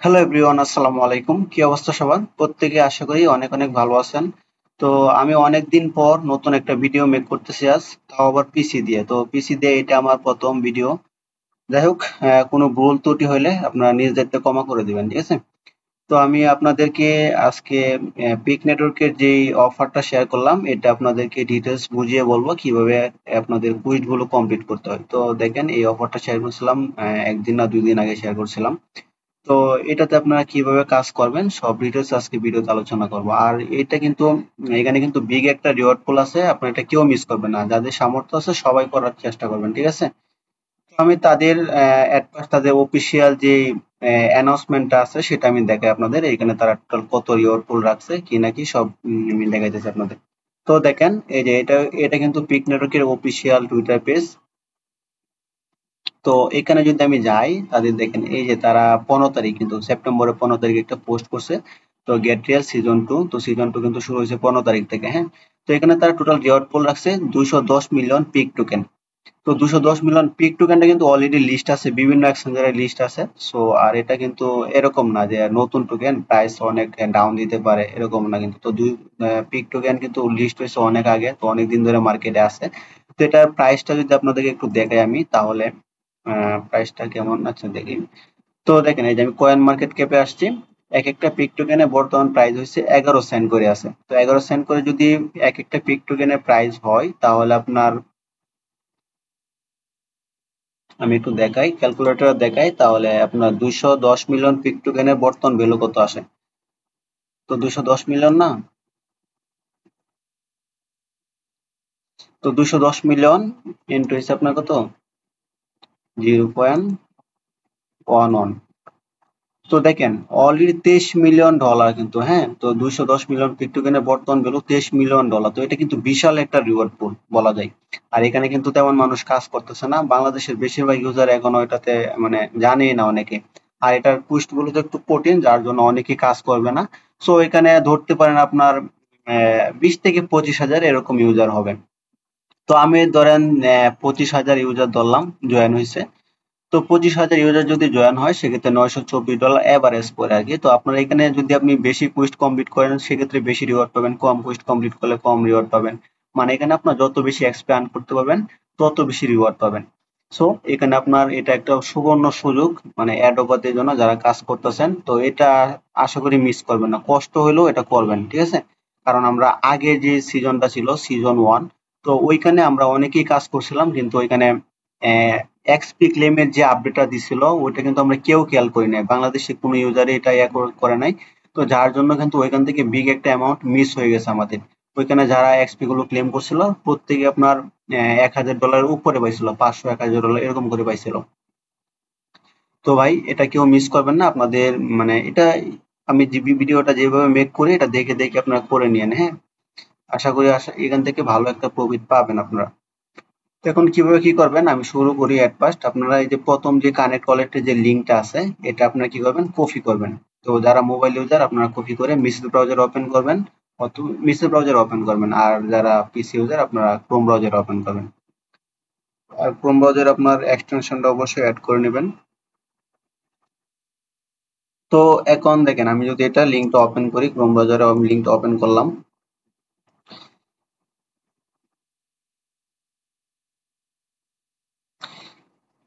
Hello everyone, আসসালামু আলাইকুম। কি অবস্থা সবার? প্রত্যেকে আশা করি অনেক অনেক ভালো আছেন। তো আমি অনেক দিন পর নতুন একটা ভিডিও মেক করতেছি আজ, তাও আবার পিসি দিয়ে। তো পিসি দিয়ে এটা আমার প্রথম ভিডিও। যাই হোক, কোনো ভুল ত্রুটি হলে আপনারা নিজেদেরটা ক্ষমা করে দিবেন, ঠিক আছে? তো আমি আপনাদেরকে আজকে পিক নেটওয়ার্কের যেই অফারটা শেয়ার করলাম, এটা আপনাদেরকে ডিটেলস বুঝিয়ে বলবো কিভাবে আপনাদের কুইজ গুলো কমপ্লিট করতে হয়। তো দেখেন, এই অফারটা শেয়ার করছিলাম একদিন না 2 দিন আগে শেয়ার করছিলাম। তো এটাতে আপনারা কিভাবে কাজ করবেন সব ডিটেলস আজকে ভিডিওতে আলোচনা করব। আর এটা কিন্তু এখানে কিন্তু বিগ একটা রিওয়ার্ড পুল আছে, আপনারা এটা কেউ মিস করবেন না। যাদের সামর্থ্য আছে সবাই করার চেষ্টা করবেন, ঠিক আছে? তো আমি তাদের তাদের অফিসিয়াল যে অ্যানাউন্সমেন্টটা আছে সেটা আমি দেখাই আপনাদের। এখানে তারা টোটাল কত রিওয়ার্ড পুল রাখছে কি নাকি সব আমি দেখাইতেছি আপনাদের। তো দেখেন, এই যে এটা এটা কিন্তু পিক নেটওয়ার্কের অফিসিয়াল টুইটার পেজ। তো এখানে যদি আমি যাই, তাদের দেখেন এই যে তারা 15 তারিখ, কিন্তু সেপ্টেম্বরের 15 তারিখ একটা পোস্ট করছে। তো গেট রিয়াল সিজন 2, তো সিজন 2 কিন্তু শুরু হয়েছে 15 তারিখ থেকে, হ্যাঁ। তো এখানে তারা টোটাল রিওয়ার্ড পোল রাখছে 210 মিলিয়ন পিক টোকেন। তো 210 মিলিয়ন পিক টোকেনটা কিন্তু অলরেডি লিস্ট আছে, বিভিন্ন এক্সচেঞ্জারের লিস্ট আছে। সো আর এটা কিন্তু এরকম না যে নতুন টোকেন প্রাইস অনেক ডাউন দিতে পারে, এরকম না কিন্তু। তো দুই পিক টোকেন কিন্তু লিস্ট হয়েছে অনেক আগে, তো অনেক দিন ধরে মার্কেটে আছে। তো এটার প্রাইসটা যদি আপনাদেরকে একটু দেখাই আমি, তাহলে প্রাইসটা কেমন আছে দেখি। তো দেখেন, এই যে আমি কয়েন মার্কেট ক্যাপে আসছি। এক একটা পিক টোকেনের বর্তমান প্রাইস হচ্ছে 11 সেন্ট করে আছে। তো 11 সেন্ট করে যদি এক একটা পিক টোকেনের প্রাইস হয়, তাহলে আপনার, আমি একটু দেখাই, ক্যালকুলেটর দেখাই, তাহলে আপনার 210 মিলিয়ন পিক টোকেনের বর্তমান ভ্যালু কত আসে। তো 210 মিলিয়ন না, তো 210 মিলিয়ন ইন্টু হচ্ছে আপনার কত, 0.11। তো দেখেন, অলরেডি $23 মিলিয়ন কিন্তু, হ্যাঁ। তো 210 মিলিয়ন পিকটোকেনের বর্তমান ভ্যালু $23 মিলিয়ন। তো এটা কিন্তু বিশাল একটা রিওয়ার্ড পুল বলা যায়। আর এখানে কিন্তু তেমন মানুষ কাজ করতেছে না, বাংলাদেশের বেশিরভাগ ইউজার এখনো এটাতে মানে জানেই না অনেকে। আর এটার পুস্ট গুলো তো একটু কঠিন, যার জন্য অনেকেই কাজ করবে না। সো এখানে ধরতে পারেন আপনার 20 থেকে 25 হাজার এরকম ইউজার হবে। তো আমি ধরেন 25 হাজার ইউজার ধরলাম জয়েন হয়েছে। তো 25 হাজার ইউজার যদি জয়েন হয়, সেক্ষেত্রে $924 এভারেজ পড়ে আর কি। তো আপনার এখানে যদি আপনি বেশি কুইস্ট কমপ্লিট করেন, সেক্ষেত্রে বেশি রিওয়ার্ড পাবেন, কম কুইস্ট কমপ্লিট করলে কম রিওয়ার্ড পাবেন। মানে এখানে আপনার যত বেশি এক্সপ্যান্ড করতে পারবেন, তত বেশি রিওয়ার্ড পাবেন। সো এখানে আপনার এটা একটা সুবর্ণ সুযোগ, মানে অ্যাডোবাদের জন্য যারা কাজ করতেছেন। তো এটা আশা করি মিস করবেন না, কষ্ট হলেও এটা করবেন, ঠিক আছে? কারণ আমরা আগে যে সিজনটা ছিল সিজন 1, তো ওইখানে আমরা অনেকেই কাজ করছিলাম, কিন্তু ওইখানে এক্সপি ক্লেমের যে আপডেটটা দিছিল ওইটা কিন্তু আমরা কেউ খেয়াল করি নাই, বাংলাদেশে কোনো ইউজার এটা করে নাই। তো যার জন্য কিন্তু ওইখান থেকে বিগ একটা অ্যামাউন্ট মিস হয়ে গেছে আমাদের। ওইখানে যারা এক্সপি গুলো ক্লেম করছিল, প্রত্যেকে আপনার $1,000 উপরে পাইছিল, 500 $1,000 এরকম করে পাইছিল। তো ভাই, এটা কেউ মিস করবেন না আপনাদের, মানে এটা আমি যে ভিডিওটা যেভাবে মেক করি, এটা দেখে দেখে আপনারা করে নিয়েন, হ্যাঁ। এখান থেকে ভালো একটা প্রফিট পাবেন আপনারা। তো এখন কিভাবে কি করবেন আমি শুরু করি। এট ফার্স্ট আপনারা এই যে প্রথম যে কানেক্ট ওয়ালেটের যে লিঙ্কটা আছে, এটা আপনারা কি করবেন, কপি করবেন। তো যারা মোবাইল ইউজার আপনারা কপি করে মিসেল ব্রাউজার ওপেন করবেন, অথবা মিসেল ব্রাউজার ওপেন করবেন। আর যারা পিসি ইউজার আপনারা ক্রোম ব্রাউজার ওপেন করবেন। আর ক্রোম ব্রাউজার আপনার এক্সটেনশনটা অবশ্যই অ্যাড করে নেবেন। তো এখন দেখেন, আমি যদি এটা লিঙ্কটা ওপেন করি, ক্রোম ব্রাউজারে লিঙ্কটা ওপেন করলাম।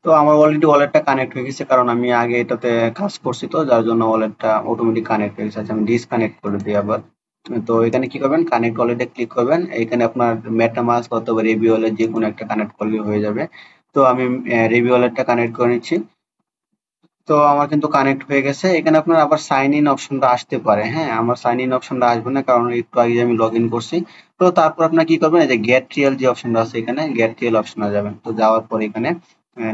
তো আমার অলরেডি ওয়ালেটটা কানেক্ট হয়ে গেছে, কারণ আমি আগে এটাতে কাজ করছি, তো যার জন্য ওয়ালেটটা অটোমেটিক কানেক্ট হয়ে গেছে। আচ্ছা, আমি ডিসকানেক্ট করে দিই আবার। তো এখানে কি করবেন, কানেক্ট ওয়ালেটে ক্লিক করবেন। এখানে আপনার মেটামাস্ক অথবা রেবি ওয়ালেট যে কোনো একটা কানেক্ট করলে হয়ে যাবে। তো আমি রেবি ওয়ালেটটা কানেক্ট করে নিচ্ছি। তো আমার কিন্তু কানেক্ট হয়ে গেছে। এখানে আপনার আবার সাইন ইন অপশনটা আসতে পারে, হ্যাঁ। আমার সাইন ইন অপশনটা আসবে না, কারণ একটু আগে আমি লগ ইন করছি। তো তারপর আপনার কি করবেন, এই যে গেট রিয়েল যে অপশনটা আছে, এখানে গেট রিয়েল অপশনে যাবেন। তো যাওয়ার পর এখানে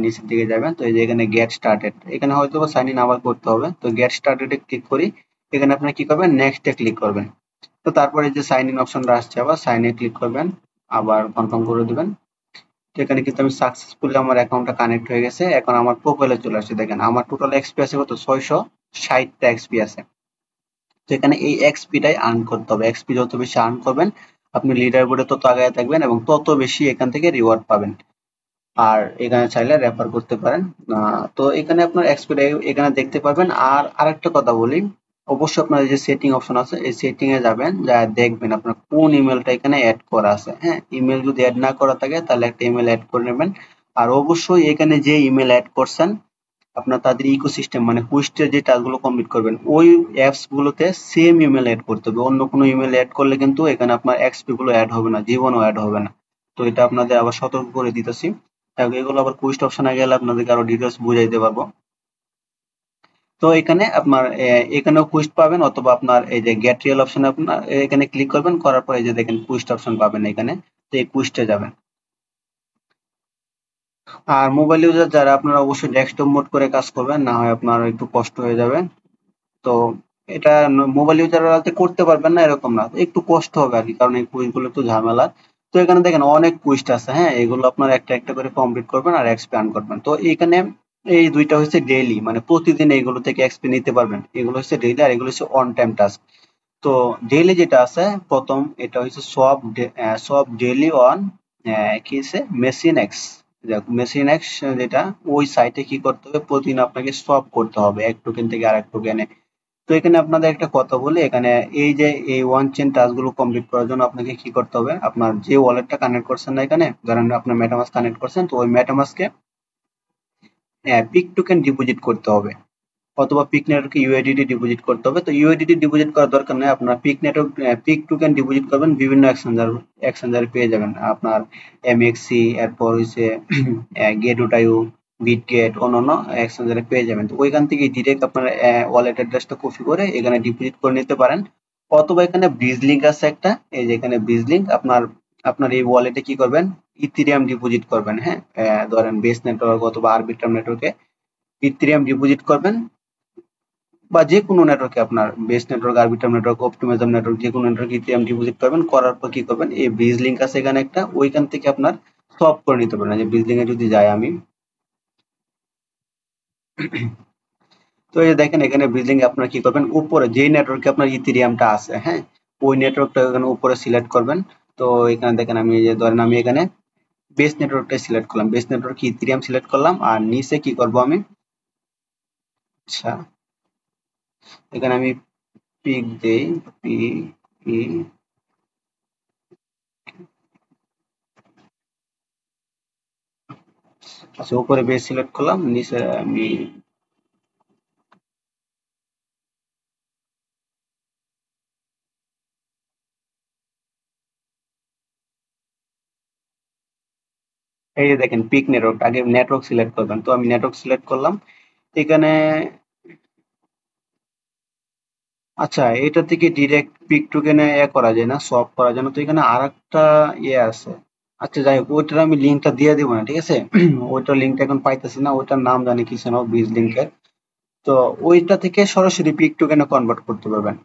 নিচের দিকে যাবেন। তো এই যে এখানে গেট স্টার্টেড, এখানে হয়তো সাইন ইন আবার করতে হবে। তো গেট স্টার্টেড এ ক্লিক করি। এখানে আপনার কি করবেন, নেক্সট এ ক্লিক করবেন। তো তারপরে যে সাইন ইন অপশনটা আসছে, আবার সাইন এ ক্লিক করবেন, আবার কনফার্ম করে দিবেন। তো এখানে কিন্তু আমি সাকসেসফুলি আমার অ্যাকাউন্টটা কানেক্ট হয়ে গেছে। এখন আমার প্রোফাইলে চলে আসছে, দেখেন আমার টোটাল এক্সপি আছে কত, 660টা এক্সপি আছে। তো এখানে এই এক্সপিটাই আর্ন করতে হবে। এক্সপি যত বেশি আর্ন করবেন, আপনি লিডার বোর্ডে তত আগায় থাকবেন এবং তত বেশি এখান থেকে রিওয়ার্ড পাবেন। আর এখানে চাইলে রেফার করতে পারেন। তো এখানে আপনার এক্সপেক্ট এখানে দেখতে পাবেন। আর আরেকটা কথা বলি, অবশ্যই আপনার যে সেটিং অপশন আছে এই সেটিং এ যাবেন, যা দেখবেন আপনার কোন ইমেলটা এখানে অ্যাড করা আছে। হ্যাঁ, ইমেল যদি অ্যাড না করা থাকে তাহলে একটা ইমেল অ্যাড করে নেবেন। আর অবশ্যই এখানে যে ইমেল অ্যাড করছেন আপনার তাদের ইকোসিস্টেম মানে কুইস্টের যে টাস্কগুলো কমপ্লিট করবেন ওই অ্যাপস গুলোতে সেম ইমেল অ্যাড করতে হবে। অন্য কোনো ইমেল অ্যাড করলে কিন্তু এখানে আপনার এক্সপি গুলো অ্যাড হবে না, জীবনও অ্যাড হবে না। তো এটা আপনাদের আবার সতর্ক করে দিতেছি। এগুলো আবার কুইস্ট অপশনে গেলে আপনাদেরকে আরো ডিটেলস বুঝাইতে পারবো। তো এখানে আপনার এখানেও কুইস্ট পাবেন, অথবা আপনার এই যে গেট রিয়েল অপশনে আপনার এখানে ক্লিক করবেন, করার পরে এই যে দেখেন কুইস্ট অপশন পাবেন এখানে, তো এই কুইস্টে যাবেন। আর মোবাইল ইউজার যারা আপনারা অবশ্যই ডেস্কটপ মোড করে কাজ করবেন, না হয় আপনার একটু কষ্ট হয়ে যাবে। তো এটা মোবাইল ইউজাররা করতে পারবেন না এরকম না, একটু কষ্ট হবে আর কি, কারণ এই কুইজ গুলো একটু ঝামেলা। তো এখানে দেখেন অনেক কুইজ আছে, হ্যাঁ এগুলো আপনার একটা একটা করে কমপ্লিট করবেন আর এক্সপ্যান্ড করবেন। তো এখানে এই দুইটা হচ্ছে ডেইলি, মানে প্রতিদিন এইগুলো থেকে এক্সপি নিতে পারবেন, এগুলো হচ্ছে ডেইলি আর এগুলো হচ্ছে অন টাইম টাস্ক। তো ডেইলি যেটা আছে প্রথম, এটা হচ্ছে সব সব ডেইলি অন কি হচ্ছে মেশিন এক্স। মেশিন এক্স যেটা, ওই সাইটে কি করতে হবে, প্রতিদিন আপনাকে সব করতে হবে এক টোকেন থেকে আরেক টোকেনে। তো এখানে আপনাদের একটা কথা বলি, এখানে এই যে এই ওয়ান চেইন টাস্ক গুলো কমপ্লিট করার জন্য আপনাকে কি করতে হবে, আপনার যে ওয়ালেটটা কানেক্ট করছেন না, এখানে ধরেন আপনার মেটামাস্ক কানেক্ট করছেন, তো ওই মেটামাস্কে পিক টোকেন ডিপোজিট করতে হবে, অথবা পিক নেটওয়ার্কে ইউএডিটি ডিপোজিট করতে হবে। তো ইউএডিটি ডিপোজিট করার দরকার নেই, আপনার peak network peak token deposit করবেন বিভিন্ন এক্সচেঞ্জার পেয়ে যাবেন আপনার এমএক্সি, এরপর হচ্ছে গেট.ইউ, বিটগেট, অন্যান্য এক্সচেঞ্জারে পেয়ে যাবেন। তো ওইখান থেকে ডিরেক্ট আপনার ওয়ালেট অ্যাড্রেসটা কপি করে এখানে ডিপোজিট করে নিতে পারেন। অথবা এখানে ব্রিজ লিঙ্ক আছে একটা, এই যে এখানে ব্রিজ লিঙ্ক, আপনার আপনার এই ওয়ালেটে কি করবেন, ইথেরিয়াম ডিপোজিট করবেন। হ্যাঁ, ধরেন বেস নেটওয়ার্ক অথবা আরবিট্রাম নেটওয়ার্কে ইথেরিয়াম ডিপোজিট করবেন, বা যে কোনো নেটওয়ার্কে আপনার base network, arbiter network, optimism network, যে কোনো নেটওয়ার্ক ইথেরিয়াম ডিপোজিট করবেন। করার পর কি করবেন, এই ব্রিজ লিঙ্ক আছে এখানে একটা, ওইখান থেকে আপনার সব করে নিতে পারেন। যে ব্রিজ লিঙ্কে যদি যাই আমি, তো এই যে দেখেন এখানে ব্রিজ লিঙ্কে আপনার কি করবেন, উপরে যেই নেটওয়ার্কে আপনার ইথেরিয়ামটা আছে, হ্যাঁ ওই নেটওয়ার্কটা এখানে উপরে সিলেক্ট করবেন। তো এখানে দেখেন আমি এই যে ধরেন আমি এখানে বেস নেটওয়ার্কটা সিলেক্ট করলাম, বেস নেটওয়ার্ক ইথেরিয়াম সিলেক্ট করলাম, আর নিচে কি করব আমি, আচ্ছা এখানে আমি পিক দেই, পি ই, আচ্ছা উপরে বেস সিলেক্ট করলাম, নিচে আমি এই যে দেখেন পিক নেটওয়ার্ক, আগে নেটওয়ার্ক সিলেক্ট করবেন, তো আমি নেটওয়ার্ক সিলেক্ট করলাম এখানে। আচ্ছা এটা থেকে ডিরেক্ট পিক টোকেনে করা যায় না, সোয়াপ করা যায় না, তো এখানে আরেকটা আছে। আচ্ছা যাই হোক, ওইটার আমি লিঙ্কটা দিয়ে দিব না, ঠিক আছে? ওইটার লিঙ্কটা এখন পাইতেছি না, ওইটার নাম জানি কি যেন, বিজ লিঙ্কের। তো ওইটা থেকে সরাসরি পিক টোকেনে কনভার্ট করতে পারবেন।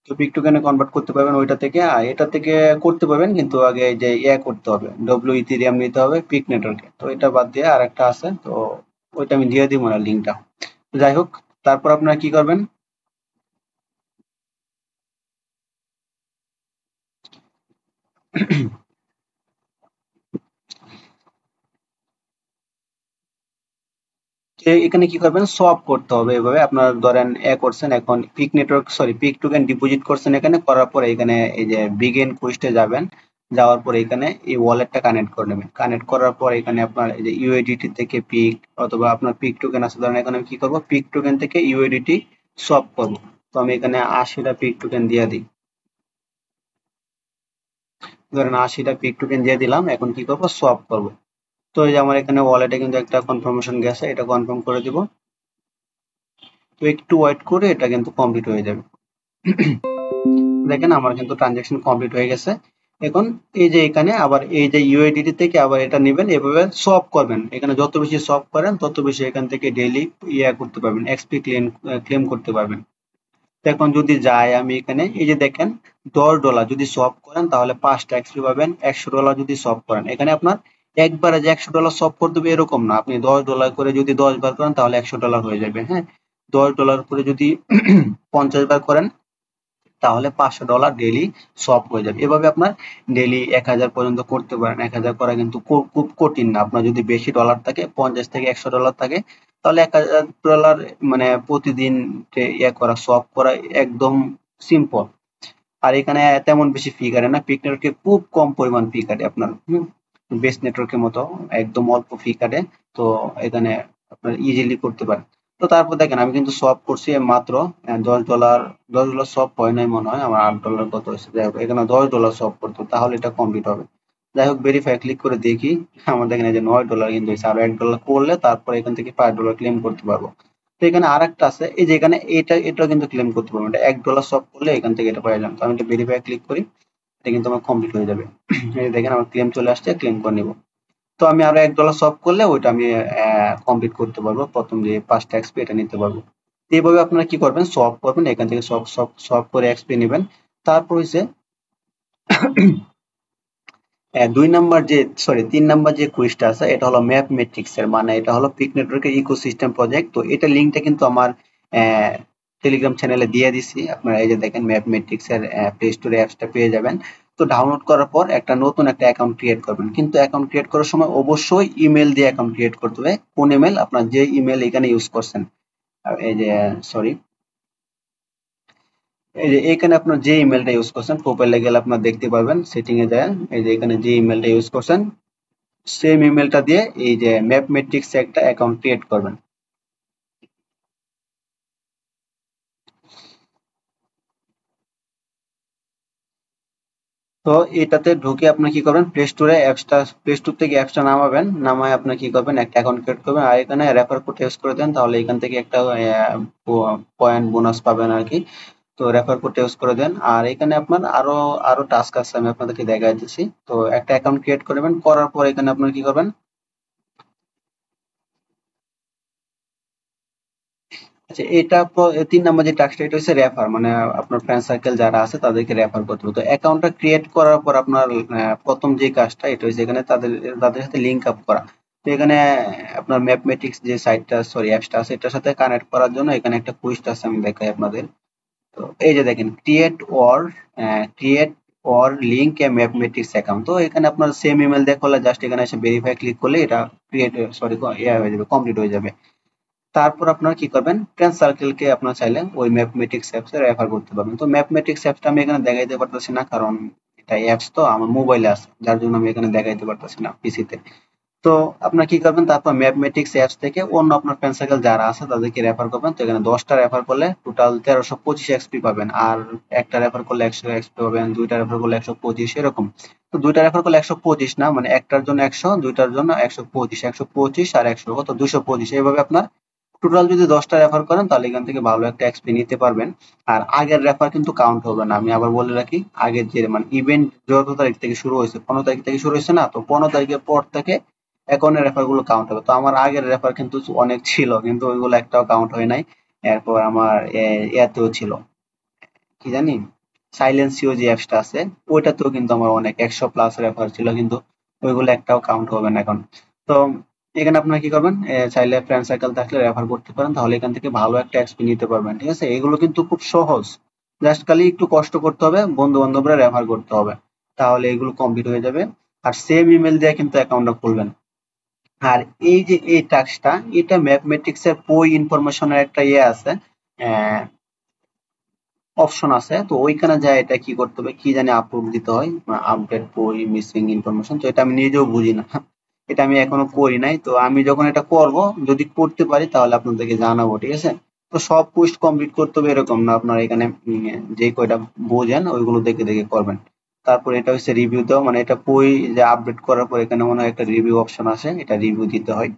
তো পিক টোকেনে কনভার্ট করতে পারবেন ওইটা থেকে, আর এটা থেকে করতে পারবেন, কিন্তু আগে এই যে করতে হবে, ডব্লিউ ইথেরিয়াম নিতে হবে পিক নেটওয়ার্কে। তো এটা বাদ দিয়ে আরেকটা আছে, তো ওইটা আমি দিয়ে দিব না লিঙ্কটা। যাই হোক, তারপর আপনারা কি করবেন, যে এখানে কি করবেন, সোয়াপ করতে হবে এভাবে। আপনার ধরেন করছেন, এখন peak network sorry peak token deposit করছেন এখানে, করার পরে এখানে এই যে বিগিন কুইস্টে যাবেন, যাওয়ার পরে এখানে এই ওয়ালেটটা কানেক্ট করে নেবেন। কানেক্ট করার পর এখানে আপনার এই যে ইউএডিটি থেকে পিক, অথবা আপনার পিক টোকেন আছে, ধরেন এখানে আমি কি করব, পিক টোকেন থেকে ইউএডিটি সোয়াপ করব। তো আমি এখানে 80টা পিক টোকেন দিয়ে দিই, ধরেন 80টা পিক টোকেন দিয়ে দিলাম, এখন কি করব, সোয়াপ করব। তো এই যে আমার এখানে ওয়ালেটে কিন্তু একটা কনফার্মেশন গেছে, এটা কনফার্ম করে দিব। তো একটু ওয়েট করে এটা কিন্তু কমপ্লিট হয়ে যাবে। দেখেন আমার কিন্তু ট্রানজাকশন কমপ্লিট হয়ে গেছে। এখন এই যে এখানে আবার এই যে ইউএসডিটি থেকে আবার এটা নেবেন, এভাবে সোয়াপ করবেন। এখানে যত বেশি সোয়াপ করেন তত বেশি এখান থেকে ডেইলি করতে পারবেন, এক্সপি ক্লেম করতে পারবেন। তো এখন যদি যাই আমি এখানে, এই যে দেখেন $10 যদি সোয়াপ করেন তাহলে 5টা এক্সপি পাবেন। $100 যদি সোয়াপ করেন, এখানে আপনার একবারে যে $100 সোয়াপ করতে হবে এরকম না, আপনি $10 করে যদি 10 বার করেন তাহলে $100 হয়ে যাবে। হ্যাঁ, $10 করে যদি 50 বার করেন তাহলে $500 ডেইলি সোয়াপ হয়ে যাবে। এভাবে আপনার ডেইলি 1000 পর্যন্ত করতে পারেন। 1000 করা কিন্তু খুব কঠিন না। আপনার যদি বেশি ডলার থাকে, 50 থেকে $100 থাকে, তাহলে $1000 মানে প্রতিদিন করা, সোয়াপ করা একদম সিম্পল। আর এখানে তেমন বেশি ফি কাটে না, পিক নেটওয়ার্কে খুব কম পরিমাণ ফি কাটে আপনার, বেস নেটওয়ার্কের মতো একদম অল্প ফি কাটে। তো এখানে আপনার ইজিলি করতে পারেন। তো তারপর দেখেন আমি কিন্তু সোয়াপ করছি মাত্র $10। $10 সোয়াপ হয় নাই মনে হয়, আমার $8 কত হয়েছে, যাই হোক এখানে $10 সোয়াপ করতে, তাহলে এটা কমপ্লিট হবে। যাই হোক ভেরিফাই ক্লিক করে দেখি, আমার দেখেন এই যে $9 কিন্তু হয়েছে, আরো $1 করলে তারপরে এখান থেকে $5 ক্লেম করতে পারবো। তো এখানে আরেকটা আছে, এই যে এখানে এটা কিন্তু ক্লেম করতে পারবো, এটা $1 সোয়াপ করলে এখান থেকে এটা পাই যাবেন। তো আমি এটা ভেরিফাই ক্লিক করি, এটা কিন্তু আমার কমপ্লিট হয়ে যাবে। এই যে দেখেন আমার ক্লেম চলে আসছে, ক্লেম করে নিব। তো আমি আরো $1 সলভ করলে ওইটা আমি কমপ্লিট করতে পারবো, প্রথম যে 5টা এক্সপি এটা নিতে পারবো। তো এইভাবে আপনারা কি করবেন, সলভ করবেন, এখান থেকে সলভ করে এক্সপি নেবেন। তারপর হচ্ছে 3 নাম্বার যে কুইজটা আছে, এটা হলো ম্যাথমেটিক্স এর, মানে এটা হলো পিক নেটওয়ার্কের ইকোসিস্টেম প্রজেক্ট। তো এটা লিঙ্কটা কিন্তু আমার টেলিগ্রাম চ্যানেলে দিয়ে দিছি, আপনারা এই যে দেখেন ম্যাথমেটিক্স এর প্লে স্টোরে অ্যাপসটা পেয়ে যাবেন। তো ডাউনলোড করার পর নতুন একটা অ্যাকাউন্ট ক্রিয়েট করবেন, কিন্তু অ্যাকাউন্ট ক্রিয়েট করার সময় অবশ্যই ইমেল দিয়ে অ্যাকাউন্ট ক্রিয়েট করতে হবে। কোন ইমেল, আপনার যে ইমেল এখানে ইউজ করছেন, এই যে সরি, এই যে এখানে আপনার যে ইমেলটা ইউজ করছেন, প্রোফাইলে গেলে আপনার দেখতে পারবেন, সেটিং এ যায়, এই যে এখানে যে ইমেলটা ইউজ করছেন সেম ইমেলটা দিয়ে এই যে ম্যাথমেটিক্স একটা অ্যাকাউন্ট ক্রিয়েট করবেন। তো এটাতে ঢুকে আপনি কি করবেন, প্লে স্টোর থেকে অ্যাপসটা নামাবেন, নামায় আপনি কি করবেন, একটা অ্যাকাউন্ট ক্রিয়েট করবেন, আর এখানে রেফার কোড ইউজ করে দেন, তাহলে এখান থেকে একটা পয়েন্ট বোনাস পাবেন আর কি। তো রেফার কোড ইউজ করে দেন। আর এখানে আপনার আরো আরো টাস্ক আছে, আমি আপনাদেরকে দেখাই দিচ্ছি। তো একটা অ্যাকাউন্ট ক্রিয়েট করবেন, করার পর এখানে আপনার কি করবেন, আচ্ছা এটা 3 নাম্বার যে টাস্কটা, এটা হচ্ছে রেফার, মানে আপনার ফ্রেন্ড সার্কেল যারা আছে তাদেরকে রেফার করতে হবে। তো অ্যাকাউন্টটা ক্রিয়েট করার পর আপনার প্রথম যে কাজটা, এটা হচ্ছে এখানে তাদের তাদের সাথে লিংক আপ করা। তো এখানে আপনার ম্যাথমেটিক্স যে সাইটটা, সরি অ্যাপসটা আছে, এটার সাথে কানেক্ট করার জন্য এখানে একটা কুইজ আছে, আমি দেখাই আপনাদের। তো এই যে দেখেন create or link A mathematics account. তো এখানে আপনার সেম ইমেল দিয়ে করলে, জাস্ট এখানে এসে ভেরিফাই ক্লিক করলে এটা ক্রিয়েট, সরি, ইয়ে হয়ে যাবে, কমপ্লিট হয়ে যাবে। তারপর আপনারা কি করবেন, ফ্রেন্ড সার্কেলকে আপনারা চাইলে ওই ম্যাথমেটিক্স অ্যাপসে রেফার করতে পারবেন। তো ম্যাথমেটিক্স অ্যাপসটা আমি এখানে দেখাইতে পারতেছি না, কারণ এটা অ্যাপস তো আমার মোবাইলে আছে, যার জন্য আমি এখানে দেখাইতে পারতেছি না পিসিতে। তো আপনারা কি করবেন, তারপর ম্যাথমেটিক্স অ্যাপস থেকে অন্য আপনার ফ্রেন্ড সার্কেল যারা আছে তাদেরকে রেফার করবেন। তো এখানে 10টা রেফার করলে টোটাল 1325 এক্সপি পাবেন, আর একটা রেফার করলে 100 এক্সপি পাবেন, দুইটা রেফার করলে 125, এরকম। তো দুইটা রেফার করলে 125 না, মানে একটার জন্য 100, দুইটার জন্য 125, 125 আর 100 কত, 225। এইভাবে আপনার টোটাল যদি 10টা রেফার করেন তাহলে এখান থেকে ভালো একটা এক্সপি নিতে পারবেন। আর আগের রেফার কিন্তু কাউন্ট হবে না, আমি আবার বলে রাখি, আগের যে মানে ইভেন্ট যত তারিখ থেকে শুরু হয়েছে, 15 তারিখ থেকে শুরু হয়েছে না, তো 15 তারিখের পর থেকে এখনের রেফার গুলো কাউন্ট হবে। তো আমার আগের রেফার কিন্তু অনেক ছিল, কিন্তু ওইগুলো একটাও কাউন্ট হয় নাই। এরপর আমার এতেও ছিল, কি জানি, সাইলেন্সিও যে অ্যাপসটা আছে, ওইটাতেও কিন্তু আমার অনেক 100+ রেফার ছিল, কিন্তু ওইগুলো একটাও কাউন্ট হবে না এখন। তো এখানে আপনারা কি করবেন, চাইলে ফ্রেন্ড সার্কেল থাকলে রেফার করতে পারেন, তাহলে এখান থেকে ভালো একটা এক্সপি নিতে পারবেন। ঠিক আছে, এগুলো কিন্তু খুব সহজ, জাস্ট খালি একটু কষ্ট করতে হবে, বন্ধু বান্ধবরা রেফার করতে হবে, তাহলে এগুলো কমপ্লিট হয়ে যাবে। আর সেম ইমেল দিয়ে কিন্তু অ্যাকাউন্টটা খুলবেন। আর এই যে এই টাস্কটা, এটা ম্যাথমেটিক্স এর বই ইনফরমেশনের একটা ইয়ে আছে, অপশন আছে। তো ওইখানে যায় এটা কি করতে হবে, কি জানি আপলোড দিতে হয়, আপডেট বই মিসিং ইনফরমেশন। তো এটা আমি নিজেও বুঝি না, এটা আমি এখনো করি নাই। তো আমি যখন এটা করব, যদি করতে পারি তাহলে আপনাদেরকে জানাবো, ঠিক আছে। তো সব পোস্ট কমপ্লিট করতে হবে এরকম না, আপনার এখানে যে কয়টা বোঝেন ওইগুলো দেখে দেখে করবেন। তারপর এটা হচ্ছে রিভিউ দেওয়া, মানে এটা বই যে আপডেট করার পর এখানে মনে হয় একটা রিভিউ অপশন আছে, এটা রিভিউ দিতে হয়।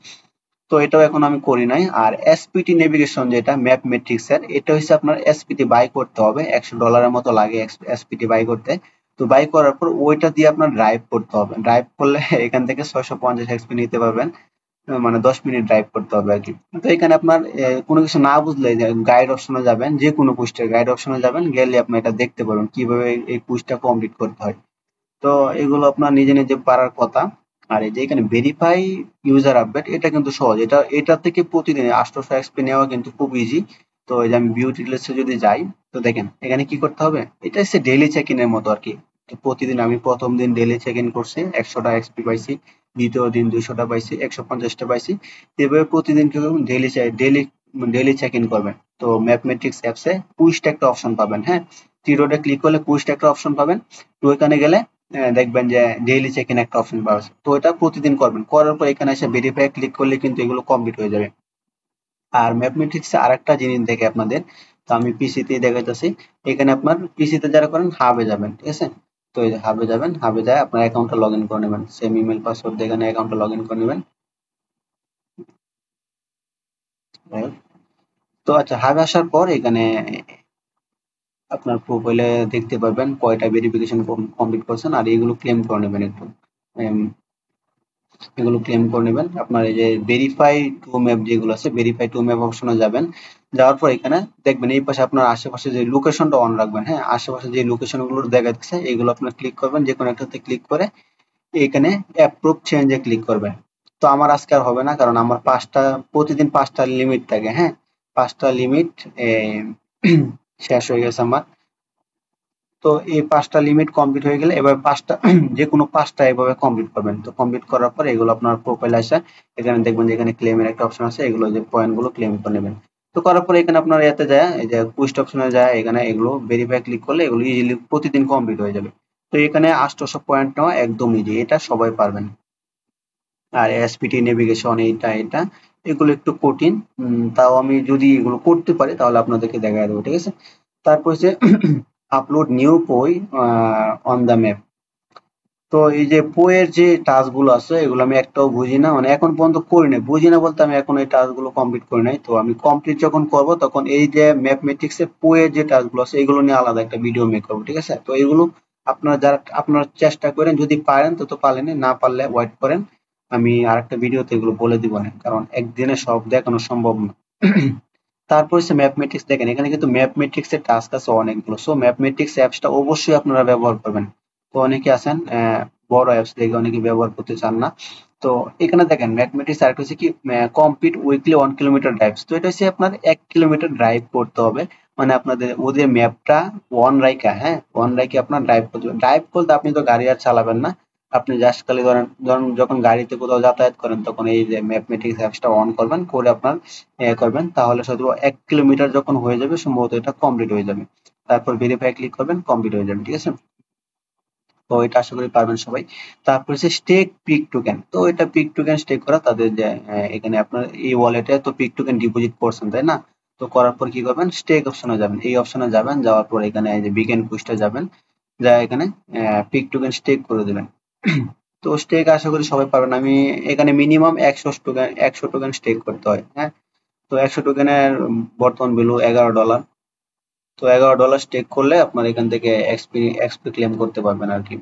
তো এটাও এখন আমি করি নাই। আর এসপিটি নেভিগেশন যেটা ম্যাথমেটিক্স এর, এটা হচ্ছে আপনার এসপিটি বাই করতে হবে, $100 মতো লাগে এসপিটি বাই করতে। তো বাই করার পর ওইটা দিয়ে আপনার ড্রাইভ করতে হবে, ড্রাইভ করলে এখান থেকে 650 এক্সপি নিতে পারবেন। মানে 10 মিনিট ড্রাইভ করতে হবে আর কি। তো এখানে আপনার কোনো কিছু না বুঝলে গাইড অপশনে যাবেন, যে কোনো কুইজের গাইড অপশনে যাবেন, গেলে আপনি এটা দেখতে পারবেন কিভাবে এই কুইজটা কমপ্লিট করতে হয়। তো এগুলো আপনার নিজে নিজে পারার কথা। আর এই যে এখানে ভেরিফাই ইউজার আপডেট, এটা কিন্তু সহজ, এটা থেকে প্রতিদিন 800 এক্সপি নেওয়া কিন্তু খুব ইজি। তো এই যে আমি ভিউ ডিটেইলসে যদি যাই, তো দেখেন এখানে কি করতে হবে, এটা হচ্ছে ডেইলি চেক ইনের মতো আর কি। তো প্রতিদিন আমি প্রথম দিন ডেইলি চেক ইন করছি, 100টা এক্সপি পাইছি, দ্বিতীয় দিন 200টা পাইছি, 150টা পাইছি। এভাবে প্রতিদিন কি করবেন, ডেইলি চেক ইন করবেন। তো ম্যাথমেটিক্স অ্যাপসে কুইজটা একটা অপশন পাবেন, হ্যাঁ, থ্রি ডটে ক্লিক করলে কুইজটা একটা অপশন পাবেন। তো ওইখানে গেলে দেখবেন যে ডেইলি চেক ইন একটা অপশন পাওয়া যায়। তো এটা প্রতিদিন করবেন, করার পর এখানে এসে ভেরিফাই ক্লিক করলে কিন্তু এগুলো কমপ্লিট হয়ে যাবে। আর ম্যাথমেটিক্স আর একটা জিনিস দেখে আপনাদের, তো আমি পিসিতেই দেখাইতেছি। এখানে আপনার পিসিতে যারা করেন হাবে যাবেন, ঠিক আছে। তো এই যে হাবে যাবেন, হাবে যায় আপনার অ্যাকাউন্টটা লগ ইন করে নেবেন, সেম ইমেল পাসওয়ার্ড দিয়ে এখানে অ্যাকাউন্টটা লগ ইন করে নেবেন। তো আচ্ছা, হাবে আসার পর এখানে আপনার প্রোফাইলে দেখতে পারবেন কয়টা ভেরিফিকেশন কমপ্লিট করছেন, আর এগুলো ক্লেম করে নেবেন একটু। এগুলো ক্লেম করে নেবেন। আপনার এই যে ভেরিফাই টু ম্যাপ যেগুলো আছে, ভেরিফাই টু ম্যাপ অপশনে যাবেন। যাওয়ার পর এখানে দেখবেন এই পাশে আপনার আশেপাশে যে লোকেশনটা অন রাখবেন, হ্যাঁ, আশেপাশে যে লোকেশন গুলো দেখা যাচ্ছে এগুলো আপনার ক্লিক করবেন, যে কোনো একটাতে ক্লিক করে এখানে অ্যাপ্রুভ চেঞ্জে ক্লিক করবেন। তো আমার আজকে আর হবে না, কারণ আমার প্রতিদিন 5টা লিমিট থাকে, হ্যাঁ, 5টা লিমিট শেষ হয়ে গেছে আমার। তো এই 5টা লিমিট কমপ্লিট হয়ে গেলে এবার 5টা যে কোনো 5টা এভাবে কমপ্লিট করবেন। তো কমপ্লিট করার পর এগুলো আপনার প্রোফাইলে আসে, এখানে দেখবেন যে এখানে ক্লেমের একটা অপশন আছে, এগুলো যে পয়েন্ট গুলো ক্লেম করে নেবেন। তো করার পরে এখানে আপনার এতে যায়, এই যে কুইস্ট অপশনে যায়, এখানে এগুলো ভেরিফাই ক্লিক করলে এগুলো ইজিলি প্রতিদিন কমপ্লিট হয়ে যাবে। তো এখানে 800 পয়েন্ট নেওয়া একদম ইজি, এটা সবাই পারবেন। আর এসপিটি নেভিগেশন এটা এগুলো একটু কঠিন, তাও আমি যদি এগুলো করতে পারি তাহলে আপনাদেরকে দেখা দেবো, ঠিক আছে। তারপর হচ্ছে upload new POI on the map. তো এই যে পোয়ের যে টাস্ক গুলো আছে এগুলো আমি একটাও বুঝি না, মানে এখন পর্যন্ত করি নাই, বুঝি না বলতে আমি এখন এই টাস্ক গুলো কমপ্লিট করি নাই। তো আমি কমপ্লিট যখন করব তখন এই যে ম্যাথমেটিক্স এর পোয়ের যে টাস্ক গুলো আছে এগুলো নিয়ে আলাদা একটা ভিডিও মেক করবো, ঠিক আছে। তো এগুলো আপনারা চেষ্টা করেন, যদি পারেন তো পারেন, না পারলে ওয়েট করেন, আমি আরেকটা ভিডিওতে এগুলো বলে দিব না, কারণ একদিনে সব দেখানো সম্ভব না। তারপর হচ্ছে ম্যাথমেটিক্স, দেখেন এখানে কিন্তু ম্যাথমেটিক্স এর টাস্ক আছে অনেকগুলো। সো ম্যাথমেটিক্স অ্যাপসটা অবশ্যই আপনারা ব্যবহার করবেন। তো অনেকে আছেন বড় অ্যাপস দেখে অনেকে ব্যবহার করতে চান না। তো এখানে দেখেন ম্যাথমেটিক্স আরেকটা হচ্ছে কি, কমপ্লিট উইকলি 1 কিলোমিটার ড্রাইভস। তো এটা হচ্ছে আপনার 1 কিলোমিটার ড্রাইভ করতে হবে, মানে আপনাদের ওদের ম্যাপটা ওয়ান রাইকা, হ্যাঁ, ওয়ান রাইকে আপনার ড্রাইভ করতে হবে। ড্রাইভ করতে আপনি তো গাড়ি আর চালাবেন না, আপনি জাস্ট খালি ধরেন ধরুন যখন গাড়িতে কোথাও যাতায়াত করেন তখন এই যে ম্যাথমেটিক্স অ্যাপসটা অন করবেন, করে আপনার করবেন, তাহলে শুধু 1 কিলোমিটার যখন হয়ে যাবে সম্ভবত এটা কমপ্লিট হয়ে যাবে। তারপর ভেরিফাই ক্লিক করবেন, কমপ্লিট হয়ে যাবে, ঠিক আছে। তো এটা আশা করি পারবেন সবাই। তারপর হচ্ছে স্টেক পিক টোকেন। তো এটা পিক টোকেন স্টেক করা তাদের যে এখানে আপনার এই ওয়ালেটে তো পিক টোকেন ডিপোজিট করছেন, তাই না। তো করার পর কি করবেন, স্টেক অপশনে যাবেন, এই অপশনে যাবেন, যাওয়ার পর এখানে এই যে বিগেন কুইজটা যাবেন, যা এখানে পিক টোকেন স্টেক করে দেবেন। তো স্টেক আশা করি সবাই পারবেন। আমি এখানে মিনিমাম 100 টোকেন স্টেক করতে হয়, হ্যাঁ। তো 100 টোকেনের বর্তমান ভ্যালু $11। তো $11 স্টেক করলে আপনার এখান থেকে এক্সপি এক্সপি ক্লেম করতে পারবেন আর কি।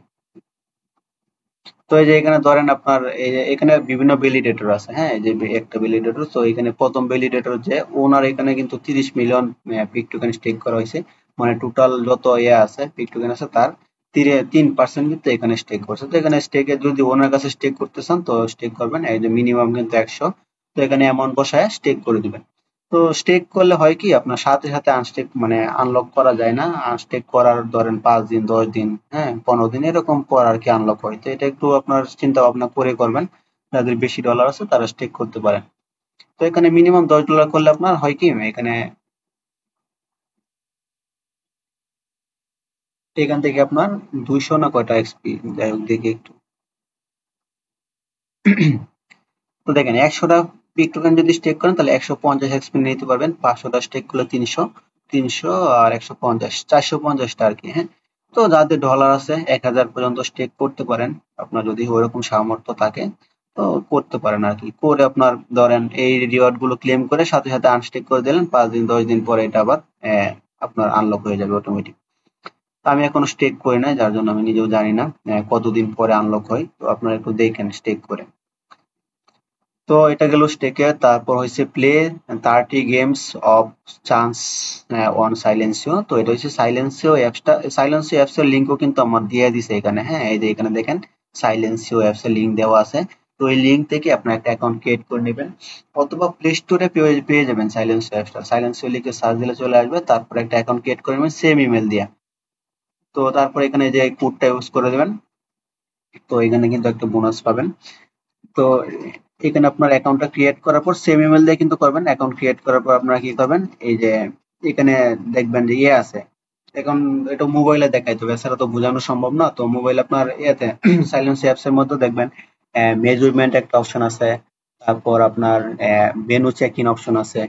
তো এই যে এখানে ধরেন আপনার এই যে এখানে বিভিন্ন ভ্যালিডেটর আছে, হ্যাঁ, এই যে একটা ভ্যালিডেটর। তো এখানে প্রথম ভ্যালিডেটর যে ওনার এখানে কিন্তু 30 মিলিয়ন পিক টোকেন স্টেক করা হয়েছে, মানে টোটাল যত আছে পিক টোকেন আছে তার 3% কিন্তু এখানে স্টেক করছে। তো এখানে স্টেকে যদি ওনার কাছে স্টেক করতে চান তো স্টেক করবেন, এই যে মিনিমাম কিন্তু 100। তো এখানে অ্যামাউন্ট বসায় স্টেক করে দিবেন। তো স্টেক করলে হয় কি আপনার সাথে সাথে আনস্টেক মানে আনলক করা যায় না, আনস্টেক করার ধরেন 5 দিন 10 দিন, হ্যাঁ, 15 দিন এরকম পর আর কি আনলক হয়। তো এটা একটু আপনার চিন্তা ভাবনা করে করবেন, যাদের বেশি ডলার আছে তারা স্টেক করতে পারেন। তো এখানে মিনিমাম $10 করলে আপনার হয় কি, এখানে এখান থেকে আপনার 200 না কয়টা এক্সপি, যাই হোক দেখি একটু। তো দেখেন 100টা পিক টোকেন যদি স্টেক করেন তাহলে 150 এক্সপি নিতে পারবেন, 500টা স্টেক করলে 300 আর 150 450টা আর কি, হ্যাঁ। তো যাদের ডলার আছে 1000 পর্যন্ত স্টেক করতে পারেন, আপনার যদি ওরকম সামর্থ্য থাকে তো করতে পারেন আর কি। করে আপনার ধরেন এই রিওয়ার্ড গুলো ক্লেম করে সাথে সাথে আনস্টেক করে দিলেন, 5 দিন 10 দিন পরে এটা আবার আপনার আনলক হয়ে যাবে অটোমেটিক। আমি এখনো স্টেক করি না, যার জন্য আমি নিজেও জানি না কতদিন পরে আনলক হয়। তো আপনারা একটু দেখেন স্টেক করে। তো এটা গেল স্টেকে। তারপর হচ্ছে play 30 games of chance on Silencio. তো এটা হচ্ছে সাইলেন্সিও অ্যাপসটা, সাইলেন্সিও অ্যাপস এর লিংকও কিন্তু আমার দিয়ে দিছে এখানে, হ্যাঁ, এই যে এখানে দেখেন সাইলেন্সিও অ্যাপস এর লিংক দেওয়া আছে। তো এই লিঙ্ক থেকে আপনার একটা অ্যাকাউন্ট ক্রিয়েট করে নেবেন, অথবা প্লে স্টোরে পেয়ে যাবেন সাইলেন্সিও অ্যাপসটা, সাইলেন্সিও লিখে সার্চ দিলে চলে আসবে, তারপর একটা অ্যাকাউন্ট ক্রিয়েট করে নেবেন সেম ইমেল দিয়ে। তো তারপর এখানে যে কোডটা ইউজ করে দেবেন, তো এখানে কিন্তু একটা বোনাস পাবেন। তো এখানে আপনার অ্যাকাউন্টটা ক্রিয়েট করার পর সেম ইমেল দিয়ে কিন্তু করবেন। অ্যাকাউন্ট ক্রিয়েট করার পর আপনারা কি করবেন, এই যে এখানে দেখবেন যে ইয়ে আছে, এখন এটা মোবাইলে দেখাইতে হবে, এছাড়া তো বোঝানো সম্ভব না। তো মোবাইল আপনার ইয়েতে সাইলেন্স অ্যাপস এর মধ্যে দেখবেন মেজারমেন্ট একটা অপশন আছে, তারপর আপনার মেনু চেক ইন অপশন আছে।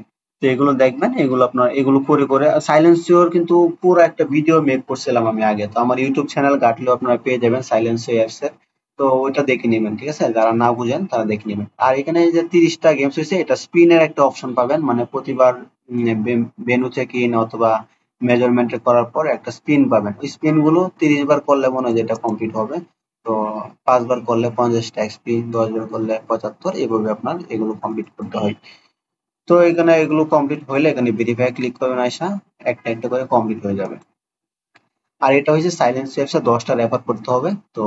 তো এগুলো দেখবেন, এগুলো আপনার এগুলো করে করে সাইলেন্সিওর কিন্তু পুরো একটা ভিডিও মেক করছিলাম আমি আগে, তো আমার ইউটিউব চ্যানেল ঘাটলেও আপনারা পেয়ে যাবেন সাইলেন্সিও অ্যাপস এর। তো ওইটা দেখে নেবেন, ঠিক আছে, যারা না বুঝেন তারা দেখে নেবেন। আর এখানে যে 30টা গেমস হয়েছে, এটা স্পিনের একটা অপশন পাবেন, মানে প্রতিবার বেনু চেক ইন অথবা মেজারমেন্ট করার পর একটা স্পিন পাবেন। ওই স্পিন গুলো 30 বার করলে মনে হয় যেটা কমপ্লিট হবে। তো 5 বার করলে 50টা এক্সপি, 10 বার করলে 75, এভাবে আপনার এগুলো কমপ্লিট করতে হয়। তো এখানে এগুলো কমপ্লিট হইলে এখানে ভেরিফাই ক্লিক করবেন, আইসা একটা একটা করে কমপ্লিট হয়ে যাবে। আর এটা হচ্ছে সাইলেন্স অ্যাপসে 10টা রেফার করতে হবে। তো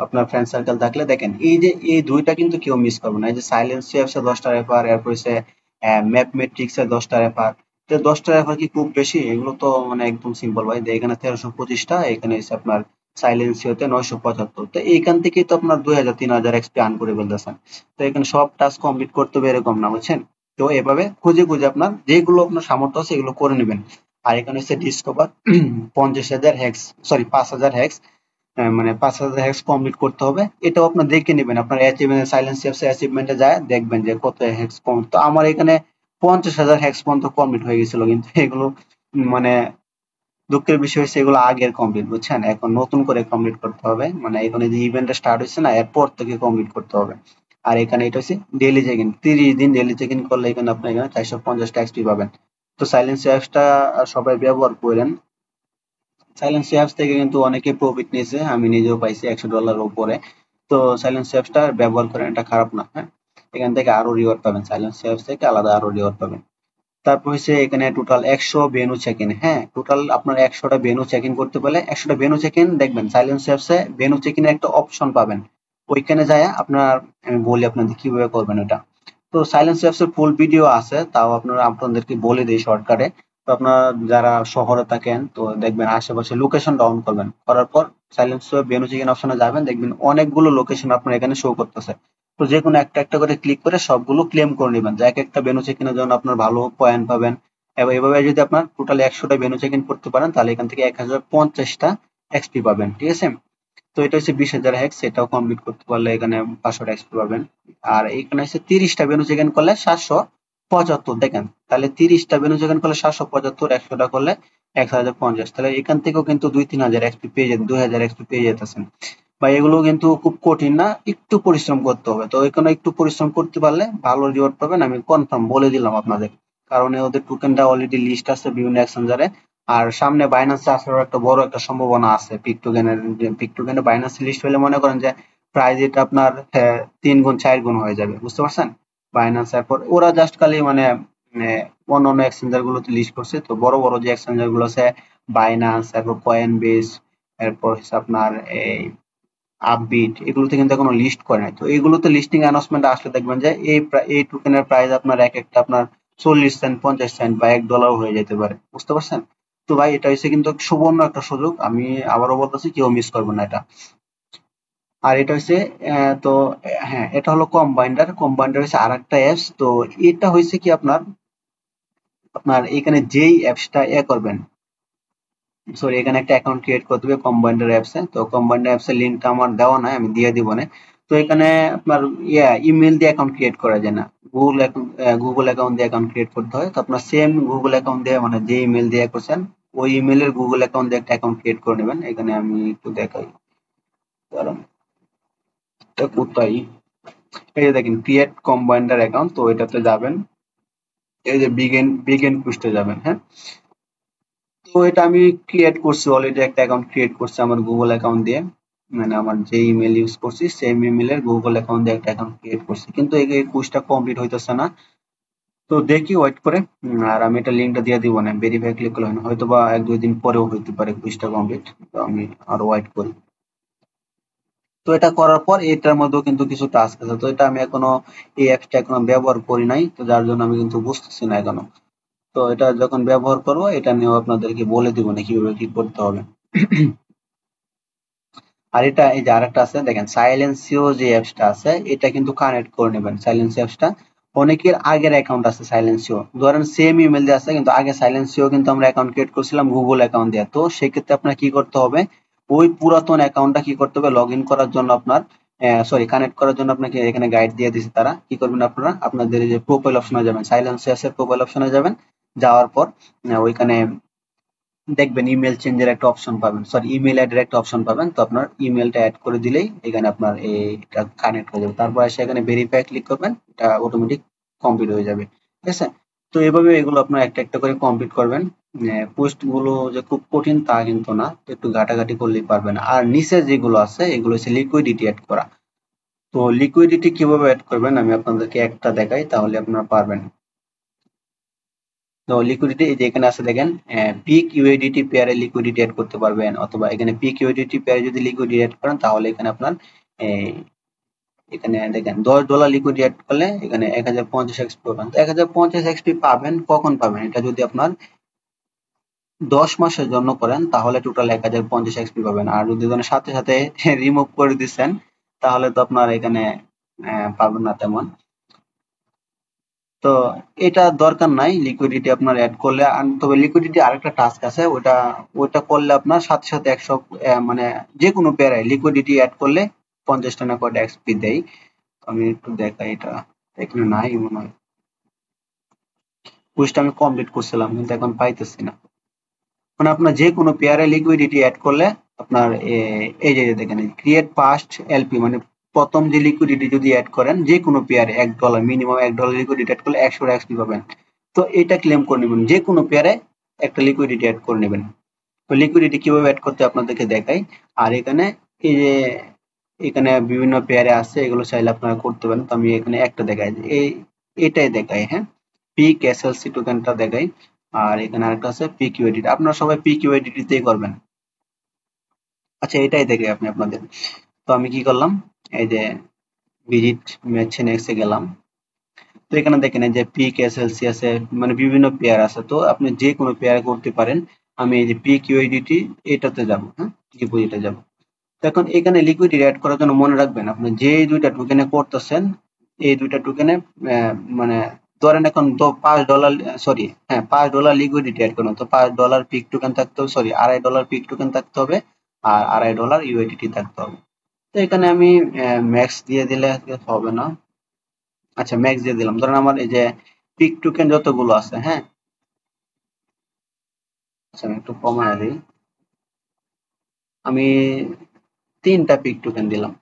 আপনার ফ্রেন্ড সার্কেল থাকলে দেখেন, এই যে এই দুইটা কিন্তু কেউ মিস করবে না। এই যে সাইলেন্স অ্যাপসে 10টা রেফার, এরপর হচ্ছে ম্যাথমেটিক্সে 10টা রেফার। তো 10টা রেফার কি খুব বেশি? এগুলো তো মানে একদম সিম্পল ভাই। এখানে 1325টা, এখানে হচ্ছে আপনার সাইলেন্সিওতে 975। তো এইখান থেকেই তো আপনার 2000 3000 এক্সপি আর্ন করে ফেলতেছেন। তো এখানে সব টাস্ক কমপ্লিট করতে হবে এরকম না, বুঝছেন? তো এভাবে খুঁজে খুঁজে আপনার যেগুলো আপনার সামর্থ্য আছে এগুলো করে নেবেন। আর এখানে হচ্ছে ডিসকভার 50,000 হ্যাক্স, সরি 5,000 হ্যাক্স, মানে 5,000 হ্যাক্স কমপ্লিট করতে হবে। এটাও আপনার দেখে নেবেন, আপনার অ্যাচিভমেন্ট সাইলেন্স অ্যাচিভমেন্টে যায় দেখবেন যে কত হ্যাক্স কম। তো আমার এখানে 50,000 হ্যাক্স পর্যন্ত কমপ্লিট হয়ে গেছিল, কিন্তু এগুলো মানে দুঃখের বিষয় হচ্ছে এগুলো আগের কমপ্লিট, বুঝছেন? এখন নতুন করে কমপ্লিট করতে হবে, মানে এখানে যে ইভেন্টটা স্টার্ট হয়েছে না, এরপর থেকে কমপ্লিট করতে হবে। আর এখানে এটা হচ্ছে ডেইলি চেক ইন, 30 দিন ডেইলি চেক ইন করলে এখানে আপনি এখানে 450 এক্সপি পাবেন। তো সাইলেন্স অ্যাপসটা সবাই ব্যবহার করেন। সাইলেন্স অ্যাপস থেকে কিন্তু অনেকে প্রফিট নিয়েছে, আমি নিজেও পাইছি $100 উপরে। তো সাইলেন্স অ্যাপসটা ব্যবহার করেন, এটা খারাপ না, হ্যাঁ। এখান থেকে আরো রিওয়ার্ড পাবেন, সাইলেন্স অ্যাপস থেকে আলাদা আরো রিওয়ার্ড পাবেন। তারপর হচ্ছে এখানে টোটাল 100 ভেন্যু চেক ইন, হ্যাঁ, টোটাল আপনার 100টা ভেন্যু চেক ইন করতে পারলে 100টা ভেন্যু চেক ইন দেখবেন সাইলেন্স অ্যাপসে ভেন্যু চেক ইনের একটা অপশন পাবেন। ওইখানে যায় আপনার, আমি বলি আপনাদের কিভাবে করবেন ওটা। তো সাইলেন্স অ্যাপস এর ফুল ভিডিও আছে, তাও আপনারা আপনাদেরকে বলে দিই শর্টকাটে। তো আপনারা যারা শহরে থাকেন তো দেখবেন আশেপাশে লোকেশনটা অন করবেন, করার পর সাইলেন্স ভেন্যু চেক ইন অপশনে যাবেন, দেখবেন অনেকগুলো লোকেশন আপনার এখানে শো করতেছে। তো যে কোনো একটা একটা করে ক্লিক করে সবগুলো ক্লেম করে নেবেন, যে এক একটা ভেন্যু চেক ইনের জন্য আপনার ভালো পয়েন্ট পাবেন। এবং এভাবে যদি আপনার টোটাল 100টা ভেন্যু চেক ইন করতে পারেন, তাহলে এখান থেকে 1050টা এক্সপি পাবেন, ঠিক আছে। তো এটা হচ্ছে 20,000 হ্যাক্স, এটাও কমপ্লিট করতে পারলে এখানে 500 এক্সপি পাবেন। আর এখানে হচ্ছে 30টা ভেন্যু চেক ইন করলে 775, দেখেন তাহলে 30টা ভেন্যু চেক ইন করলে 775, 100টা করলে 1050, তাহলে এখান থেকেও কিন্তু 2-3000 এক্সপি পেয়ে যেতেন, 2000 এক্সপি পেয়ে যেতেছেন। বা এগুলো কিন্তু খুব কঠিন না, একটু পরিশ্রম করতে হবে। তো এখানে একটু পরিশ্রম করতে পারলে ভালো রিওয়ার্ড পাবেন, আমি কনফার্ম বলে দিলাম আপনাদের। কারণ ওদের টোকেনটা অলরেডি লিস্ট আছে বিভিন্ন এক্সচেঞ্জারে। আর সামনে বাইন্যান্সে আসার একটা বড় একটা সম্ভাবনা আছে পিক টোকেনের, পিক টোকেনের বাইন্যান্সে লিস্ট হলে মনে করেন যে প্রাইস এটা আপনার 3 গুণ 4 গুণ হয়ে যাবে, বুঝতে পারছেন? বাইন্যান্স এরপর ওরা জাস্ট খালি মানে অন্য অন্য এক্সচেঞ্জার গুলোতে লিস্ট করছে। তো বড় বড় যে এক্সচেঞ্জার গুলো আছে, বাইন্যান্স, তারপর কয়েন বেস, এরপর হচ্ছে আপনার এই আপবিট, এগুলোতে কিন্তু এখনো লিস্ট করে নাই। তো এইগুলোতে লিস্টিং অ্যানাউন্সমেন্ট আসলে দেখবেন যে এই টোকেনের প্রাইস আপনার এক একটা আপনার 40 সেন্ট, 50 সেন্ট বা $1 হয়ে যেতে পারে, বুঝতে পারছেন? তো ভাই এটা হচ্ছে কিন্তু সুবর্ণ একটা সুযোগ, আমি আবারও বলতেছি কেউ মিস করবেন না এটা। আর এটা হচ্ছে তো হ্যাঁ, এটা হলো কম্বাইন্ডার। কম্বাইন্ডার হচ্ছে আর একটা অ্যাপস। তো এটা হয়েছে কি আপনার আপনার এখানে যেই অ্যাপসটা করবেন, সরি, এখানে একটা অ্যাকাউন্ট ক্রিয়েট করতে হবে কম্বাইন্ডার অ্যাপসে। তো কম্বাইন্ডার অ্যাপসের লিঙ্কটা আমার দেওয়া নাই, আমি দিয়ে দিব না। তো এখানে আপনার ইমেল দিয়ে অ্যাকাউন্ট ক্রিয়েট করা যায় না, গুগল অ্যাকাউন্ট দিয়ে অ্যাকাউন্ট ক্রিয়েট করতে হয়। তো আপনার সেম গুগল অ্যাকাউন্ট দিয়ে, মানে যে ইমেল দিয়ে করছেন ওই ইমেলের গুগল অ্যাকাউন্ট দিয়ে একটা অ্যাকাউন্ট ক্রিয়েট করে নেবেন। এখানে আমি একটু দেখাই, কারণ এটা কোথায়, এই যে দেখেন ক্রিয়েট কম্বাইন্ডার অ্যাকাউন্ট, তো এটাতে যাবেন, এই যে বিগেন পোস্টে যাবেন, হ্যাঁ। তো এটা আমি ক্রিয়েট করছি অলরেডি, একটা অ্যাকাউন্ট ক্রিয়েট করছি আমার গুগল অ্যাকাউন্ট দিয়ে, মানে আমার যে ইমেল ইউজ করছি সেম ইমেলের গুগল অ্যাকাউন্ট দিয়ে একটা অ্যাকাউন্ট ক্রিয়েট করছি, কিন্তু এই কোর্সটা কমপ্লিট হইতেছে না। তো দেখি ওয়েট করে, আর আমি এটা লিঙ্কটা দিয়ে দিব না, ভেরিফাই ক্লিক করলে হয় না, হয়তো বা 1-2 দিন পরেও হইতে পারে কোর্সটা কমপ্লিট। তো আমি আরো ওয়েট করি। তো এটা করার পর এটার মধ্যেও কিন্তু কিছু টাস্ক আছে, তো এটা আমি এখনো এই অ্যাপসটা এখনো ব্যবহার করি নাই, তো যার জন্য আমি কিন্তু বুঝতেছি না এখনো। তো এটা যখন ব্যবহার করবো এটা নিয়েও আপনাদেরকে বলে দিব না কিভাবে কি করতে হবে। আর এটা এই যে আরেকটা আছে দেখেন, সাইলেন্সিও যে অ্যাপসটা আছে এটা কিন্তু কানেক্ট করে নেবেন। সাইলেন্সিও অ্যাপসটা অনেকের আগের অ্যাকাউন্ট আছে সাইলেন্সিও, ধরেন সেম ইমেল দিয়ে আছে কিন্তু আগে সাইলেন্সিও কিন্তু আমরা অ্যাকাউন্ট ক্রিয়েট করছিলাম গুগল অ্যাকাউন্ট দিয়ে। তো সেক্ষেত্রে আপনার কি করতে হবে, ওই পুরাতন অ্যাকাউন্টটা কি করতে হবে, লগ ইন করার জন্য আপনার সরি কানেক্ট করার জন্য আপনাকে এখানে গাইড দিয়ে দিচ্ছে তারা। কি করবেন আপনারা, আপনাদের এই যে প্রোফাইল অপশনে যাবেন, সাইলেন্সিও এর প্রোফাইল অপশনে যাবেন, যাওয়ার পর ওইখানে দেখবেন ইমেল চেঞ্জের একটা অপশন পাবেন, সরি ইমেল অ্যাডের একটা অপশন পাবেন। তো আপনার ইমেলটা অ্যাড করে দিলেই এখানে আপনার এটা কানেক্ট হয়ে যাবে। তারপর এসে এখানে ভেরিফাই ক্লিক করবেন, এটা অটোমেটিক কমপ্লিট হয়ে যাবে। ঠিক আছে, তো এভাবে এগুলো আপনার একটা একটা করে কমপ্লিট করবেন। পোস্ট গুলো যে খুব কঠিন তা কিন্তু না, তো একটু ঘাটাঘাটি করলেই পারবেন। আর নিচে যেগুলো আছে এগুলো হচ্ছে লিকুইডিটি অ্যাড করা। তো লিকুইডিটি কিভাবে অ্যাড করবেন আমি আপনাদেরকে একটা দেখাই, তাহলে আপনারা পারবেন। তো লিকুইডিটি এই যে এখানে আছে দেখেন, পিক ইউএসডিটি পেয়ারে লিকুইডিটি অ্যাড করতে পারবেন, অথবা এখানে পিক ইউএসডিটি পেয়ারে যদি লিকুইডিটি অ্যাড করেন তাহলে এখানে আপনার এই, এখানে দেখেন $10 লিকুইডিটি অ্যাড করলে এখানে 1050 এক্সপি পাবেন। তো 1050 এক্সপি পাবেন কখন পাবেন, এটা যদি আপনার 10 মাসের জন্য করেন তাহলে টোটাল 1050 এক্সপি পাবেন। আর যদি ধরেন সাথে সাথে রিমুভ করে দিচ্ছেন তাহলে তো আপনার এখানে পাবেন না তেমন। তো এটা দরকার নাই লিকুইডিটি আপনার অ্যাড করলে। তবে লিকুইডিটি আরেকটা টাস্ক আছে, ওটা ওটা করলে আপনার সাথে সাথে 100 মানে যে কোনো পেয়ারায় লিকুইডিটি অ্যাড করলে 50 টাকা করে এক্সপি দেয়। আমি একটু দেখাই, এটা এখানে নাই মনে হয়। কুইজটা আমি কমপ্লিট করছিলাম কিন্তু এখন পাইতেছি না। মানে আপনার যে কোনো পেয়ারে লিকুইডিটি অ্যাড করলে আপনার এই যে দেখেন ক্রিয়েট পাস্ট এলপি, মানে প্রথম যে লিকুইডিটি যদি অ্যাড করেন যে কোনো পেয়ারে $1 মিনিমাম $1 লিকুইডিটি অ্যাড করলে 100 এক্সপি পাবেন। তো এটা ক্লেম করে নেবেন, যে কোনো পেয়ারে একটা লিকুইডিটি অ্যাড করে নেবেন। তো লিকুইডিটি কিভাবে অ্যাড করতে আপনাদেরকে দেখাই। আর এখানে এই যে এখানে বিভিন্ন পেয়ারে আছে, এগুলো চাইলে আপনারা করতে পারেন। তো আমি এখানে একটা দেখাই, এটাই দেখাই, হ্যাঁ পিক এসএলসি টোকেনটা দেখাই। আর এখানে আরেকটা আছে পিক ইউএডিটি, আপনারা সবাই পিক ইউএডিটিতেই করবেন। আচ্ছা এটাই দেখে আপনি আপনাদের। তো আমি কি করলাম, এই যে ভিজিট ম্যাচে নেক্সটে গেলাম। তো এখানে দেখেন এই যে পিক এসএলসি আছে, মানে বিভিন্ন পেয়ার আছে, তো আপনি যে কোনো পেয়ার করতে পারেন। আমি এই যে পিক ইউএডিটি এটাতে যাব, হ্যাঁ ডিপোজিটে যাব। তো এখন এখানে লিকুইডিটি অ্যাড করার জন্য মনে রাখবেন আপনি যে দুইটা টোকেনে করতেছেন এই দুইটা টোকেনে মানে ধরেন এখন তো $5, সরি হ্যাঁ $5 লিকুইডিটি অ্যাড করুন, তো $5 পিক টোকেন থাকতে হবে, সরি $2.5 পিক টোকেন থাকতে হবে, আর $2.5 ইউএসডিটি থাকতে হবে। তো এখানে আমি ম্যাক্স দিয়ে দিলে হবে না। আচ্ছা ম্যাক্স দিয়ে দিলাম, ধরেন আমার এই যে পিক টোকেন যতগুলো আছে, হ্যাঁ আচ্ছা আমি একটু কমায় দিই, আমি 3টা পিক টোকেন দিলাম।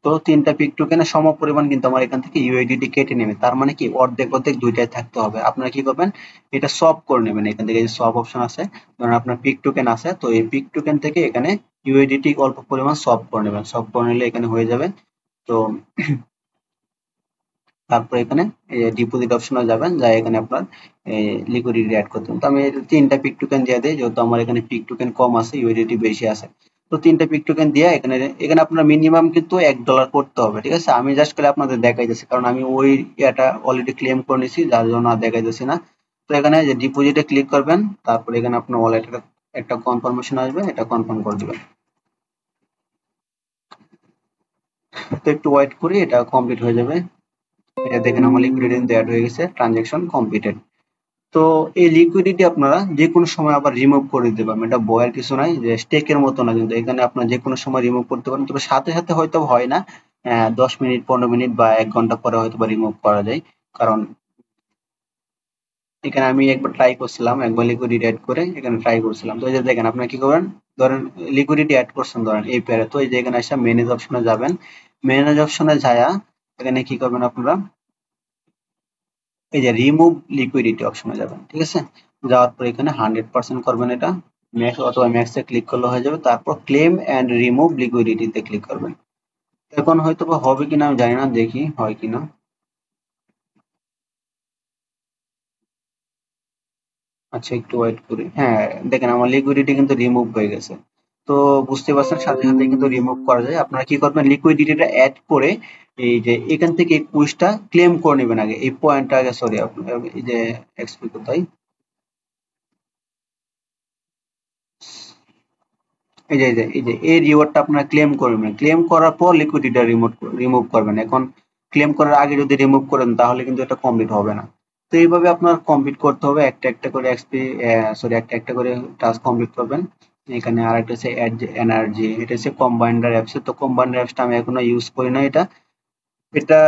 তো 3টা পিক টোকেনের সমপরিমাণ কিন্তু আমার এখান থেকে ইউএসডিটি কেটে নেবে, তার মানে কি অর্ধেক অর্ধেক দুইটাই থাকতে হবে। আপনারা কি করবেন, এটা সব করে নেবেন, এখান থেকে যে সব অপশন আছে, ধরেন আপনার পিক টোকেন আছে, তো এই পিক টোকেন থেকে এখানে ইউএসডিটি অল্প পরিমাণ সব করে নেবেন, সব করে নিলে এখানে হয়ে যাবে। তো তারপর এখানে ডিপোজিট অপশনে যাবেন, যা এখানে আপনার লিকুইডিটি অ্যাড করতে হবে। তো আমি 3টা পিক টোকেন দিয়ে দিই, যেহেতু আমার এখানে পিক টোকেন কম আছে ইউএসডিটি বেশি আছে। তো 3টা পিক টোকেন দিয়ে এখানে এখানে আপনার মিনিমাম কিন্তু $1 করতে হবে। ঠিক আছে, আমি জাস্ট করে আপনাদের দেখাই যাচ্ছি কারণ আমি ওই এটা অলরেডি ক্লেম করে নিছি, যার জন্য আর দেখাই যাচ্ছি না। তো এখানে যে ডিপোজিটে ক্লিক করবেন, তারপর এখানে আপনার ওয়ালেটের একটা কনফার্মেশন আসবে, এটা কনফার্ম করে দিবেন। তো একটু ওয়েট করি, এটা কমপ্লিট হয়ে যাবে। এটা দেখেন আমার লিকুইডিটি কিন্তু অ্যাড হয়ে গেছে, ট্রানজাকশন কমপ্লিটেড। তো এই লিকুইডিটি আপনারা যে কোনো সময় আবার রিমুভ করে দিতে পারবেন, এটা ভয়ের কিছু নাই, যে স্টেকের মতো না কিন্তু, এখানে আপনারা যে কোনো সময় রিমুভ করতে পারেন, তবে সাথে সাথে হয়তো হয় না, 10 মিনিট 15 মিনিট বা 1 ঘন্টা পরে হয়তো বা রিমুভ করা যায়। কারণ এখানে আমি একবার ট্রাই করছিলাম, একবার লিকুইডিটি অ্যাড করে এখানে ট্রাই করছিলাম। তো এই যে দেখেন আপনারা কি করবেন, ধরেন লিকুইডিটি অ্যাড করছেন ধরেন এই পেয়ারে, তো এই যে এখানে এসে ম্যানেজ অপশনে যাবেন, ম্যানেজ অপশনে যায়া এখানে কি করবেন আপনারা, এই যে রিমুভ লিকুইডিটি অপশনে যাবেন, ঠিক আছে। যাওয়ার পর এখানে 100% করবেন, এটা ম্যাক্স অথবা ম্যাক্সে ক্লিক করলে হয়ে যাবে। তারপর ক্লেম এন্ড রিমুভ লিকুইডিটিতে ক্লিক করবেন। এখন হয়তো বা হবে কিনা আমি জানি না, দেখি হয় কিনা। আচ্ছা একটু ওয়েট করি, হ্যাঁ দেখেন আমার লিকুইডিটি কিন্তু রিমুভ হয়ে গেছে। তো বুঝতে পারছেন সাথে সাথে কিন্তু রিমুভ করা যায়। আপনারা কি করবেন, লিকুইডিটিটা অ্যাড করে এই যে এখান থেকে এই পুশটা ক্লেম করে নেবেন আগে, এই পয়েন্টটা আগে, সরি এই যে এক্সপি কোথায়, এই যে এই রিওয়ার্ডটা আপনারা ক্লেম করবেন, ক্লেম করার পর লিকুইডিটি রিমুভ করবেন। এখন ক্লেম করার আগে যদি রিমুভ করেন তাহলে কিন্তু এটা কমপ্লিট হবে না। তো এইভাবে আপনার কমপ্লিট করতে হবে, একটা একটা করে এক্সপি, সরি একটা একটা করে টাস্ক কমপ্লিট করবেন। এখানে আরেকটা হচ্ছে অ্যাড এনার্জি, এটা হচ্ছে কম্বাইন্ডার অ্যাপস। তো কম্বাইন্ডার অ্যাপসটা আমি এখনো ইউজ করি না। এটা এটা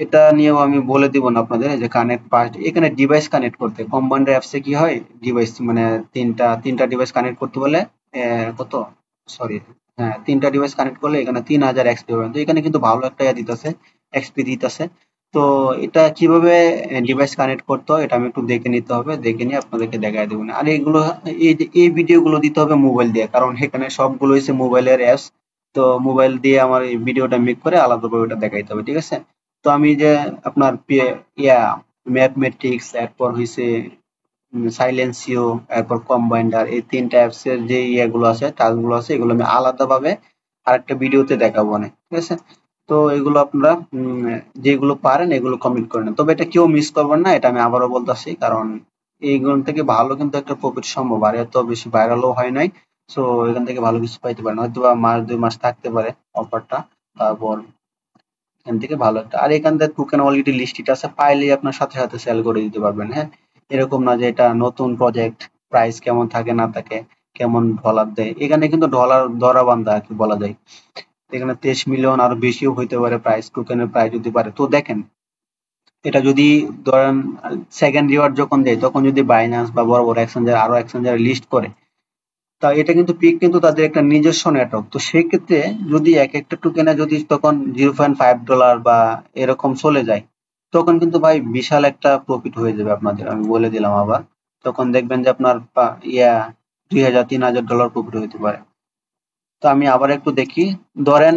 এটা নিয়েও আমি বলে দিব না আপনাদের, এই যে কানেক্ট পাস্ট, এখানে ডিভাইস কানেক্ট করতে কম্বাইন্ডার অ্যাপসে কি হয়, ডিভাইস মানে তিনটা ডিভাইস কানেক্ট করতে বলে কত, সরি, হ্যাঁ 3টা ডিভাইস কানেক্ট করলে এখানে 3000 এক্সপি পাবেন। তো এখানে কিন্তু ভালো একটা দিতেছে, এক্সপি দিতেছে। তো এটা কিভাবে ডিভাইস কানেক্ট করতে হয় এটা আমি একটু দেখে নিতে হবে, দেখে নিয়ে আপনাদেরকে দেখায় দেবো। আর এগুলো, এই যে এই ভিডিওগুলো দিতে হবে মোবাইল দিয়ে, কারণ এখানে সবগুলো হচ্ছে মোবাইলের অ্যাপস। তো মোবাইল দিয়ে আমার এই ভিডিওটা মেক করে আলাদাভাবে ওটা দেখাইতে হবে, ঠিক আছে? তো আমি যে আপনার ইয়া ম্যাথমেটিক্স, এরপর হইছে সাইলেন্সিও, এরপর কম্বাইন্ডার, এই 3টা অ্যাপস এর যে ইয়েগুলো আছে, টাস্কগুলো আছে, এগুলো আমি আলাদাভাবে আরেকটা ভিডিওতে দেখাবো না, ঠিক আছে? তো এগুলো আপনারা যেগুলো পারেন এগুলো কমপ্লিট করে নেন। তবে এটা কেউ মিস করবেন না, এটা আমি আবারও বলতেছি, কারণ এইগুলো থেকে ভালো কিন্তু একটা প্রফিট সম্ভব, আর এত বেশি ভাইরালও হয় নাই। সো এখান থেকে ভালো কিছু পাইতে পারেন, হয়তো বা মাস 2 মাস থাকতে পারে অফারটা, তারপর এখান থেকে ভালো একটা, আর এখান থেকে টোকেন অলরেডি লিস্টেড আছে, পাইলেই আপনার সাথে সাথে সেল করে দিতে পারবেন। হ্যাঁ, এরকম না যে এটা নতুন প্রজেক্ট, প্রাইস কেমন থাকে না থাকে, কেমন ডলার দেয়, এখানে কিন্তু ডলার ধরা বান্ধা আর কি বলা যায়। এখানে 23 মিলিয়ন আরো বেশিও হইতে পারে প্রাইস, টোকেনের প্রাইস যদি পারে। তো দেখেন, এটা যদি ধরেন সেকেন্ড রিওয়ার্ড যখন দেয় তখন যদি বাইন্যান্স বা বড় বড় এক্সচেঞ্জার আরো এক্সচেঞ্জার লিস্ট করে, তা এটা কিন্তু পিক কিন্তু তাদের একটা নিজস্ব নেটওয়ার্ক। তো সেক্ষেত্রে যদি এক একটা টোকেনে যদি তখন $0.5 বা এরকম চলে যায়, তখন কিন্তু ভাই বিশাল একটা প্রফিট হয়ে যাবে আপনাদের, আমি বলে দিলাম আবার। তখন দেখবেন যে আপনার 2000-3000 ডলার প্রফিট হইতে পারে। তো আমি আবার একটু দেখি, ধরেন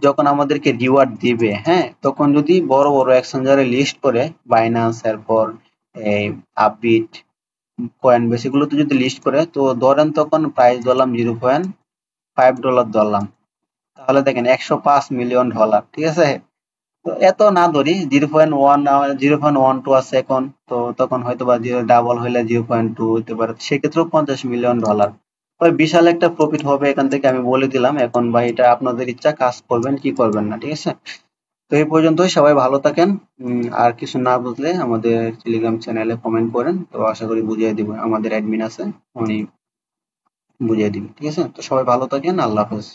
যখন আমাদেরকে রিওয়ার্ড দিবে, হ্যাঁ, তখন যদি বড় বড় এক্সচেঞ্জারে লিস্ট করে, বাইন্যান্স, এরপর এই আপবিট, কয়েনবেস, এগুলোতে যদি লিস্ট করে, তো ধরেন তখন প্রাইস ধরলাম $0.5 ধরলাম, তাহলে দেখেন $105 মিলিয়ন, ঠিক আছে? তো এত না ধরি, 0.1, 0.12 আছে এখন, তো তখন হয়তো বা ডাবল হইলে 0.2 হইতে পারে, সেক্ষেত্রেও $50 মিলিয়ন। ওই বিশাল একটা প্রফিট হবে এখান থেকে, আমি বলে দিলাম। এখন ভাই এটা আপনাদের ইচ্ছা, কাজ করবেন কি করবেন না, ঠিক আছে? তো এই পর্যন্তই, সবাই ভালো থাকেন। আর কিছু না বুঝলে আমাদের টেলিগ্রাম চ্যানেলে কমেন্ট করেন, তো আশা করি বুঝিয়ে দিব, আমাদের অ্যাডমিন আছে, উনি বুঝিয়ে দিবে, ঠিক আছে? তো সবাই ভালো থাকেন, আল্লাহ হাফেজ।